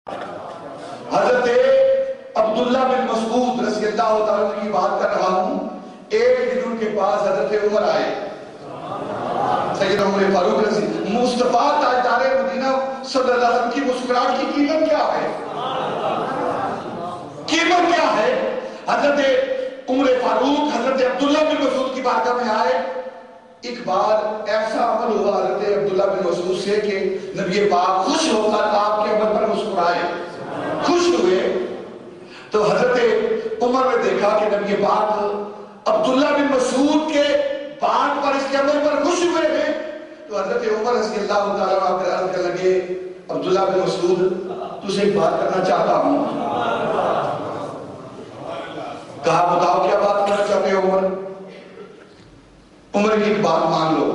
حضرت عبداللہ بن مسعود رضی اللہ تعالیٰ کی بات کر رہا ہوں. ایک دن ان کے پاس حضرت عمر آئے، سیدنا عمر فاروق رضی. مصطفیٰ تاجدار مدینہ صلی اللہ علیہ وسلم کی مسکراہٹ کی قیمت کیا ہے؟ قیمت کیا ہے؟ حضرت عمر فاروق حضرت عبداللہ بن مسعود کی بارگاہ میں آئے. ایک بار ایسا عمل ہوا حضرت عبداللہ بن مسعود سے کہ نبی پاک خوش ہو کر آپ کے عمل پر مسکرائے، خوش ہوئے. تو حضرت عمر نے دیکھا کہ نبی پاک عبداللہ بن مسعود کے بات پر، اس کے عمل پر خوش ہوئے ہیں. تو حضرت عمر رضی اللہ تعالیٰ عنہ عرض کرنے لگے، عبداللہ بن مسعود تجھ سے ایک بات کرنا چاہتا ہوں. کہا بتاؤ کیا بات کرنا چاہتے ہو عمر؟ عمر کی ایک بات مان لو.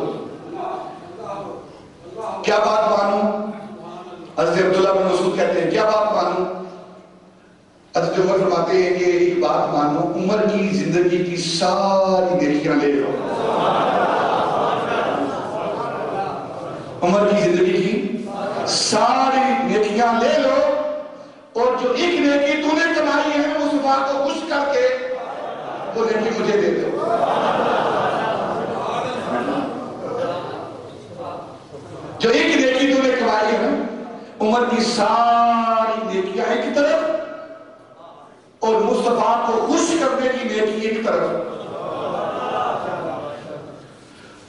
کیا بات مانوں؟ حضرت عبداللہ بن مسعود کہتے ہیں کیا بات مانوں؟ حضرت عمر فرماتے ہیں کہ ایک بات مانو، عمر کی زندگی کی ساری نیکیاں لے لو. عمر کی زندگی کی ساری نیکیاں لے لو، اور جو ایک نیکی تو نے کمائی ہے اس بات کو خوش کر کے وہ نیکی مجھے دے دو. جو ایک نیکی تو نے کمائی ہے، عمر کی ساری نیکیاں ایک طرف اور مصطفیٰ کو خوش کرنے کی نیکی ایک طرف.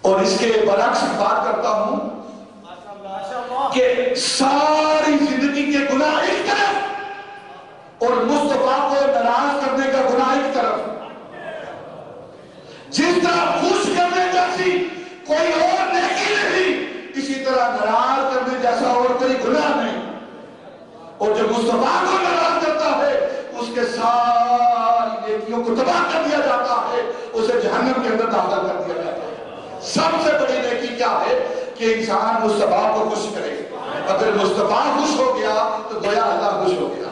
اور اس کے برعکس بات کرتا ہوں کہ ساری زندگی کے گناہ ایک طرف اور مصطفیٰ کو ناراض کرنے کا گناہ ایک طرف. جس طرح خوش کرنے جیسی کوئی اور نیکی نہیں، اسی طرح ناراض کرنے جیسا اور کوئی گناہ نہیں. اور جو مصطفیٰ کو ناراض کرتا ہے اس کے ساری نیکیوں کو تباہ کر دیا جاتا ہے، اسے جہنم کے اندر داخل کر دیا جاتا ہے. سب سے بڑی نیکی کیا ہے؟ کہ انسان مصطفیٰ کو خوش کرے. اگر مصطفیٰ خوش ہو گیا تو گویا اللہ خوش ہو گیا.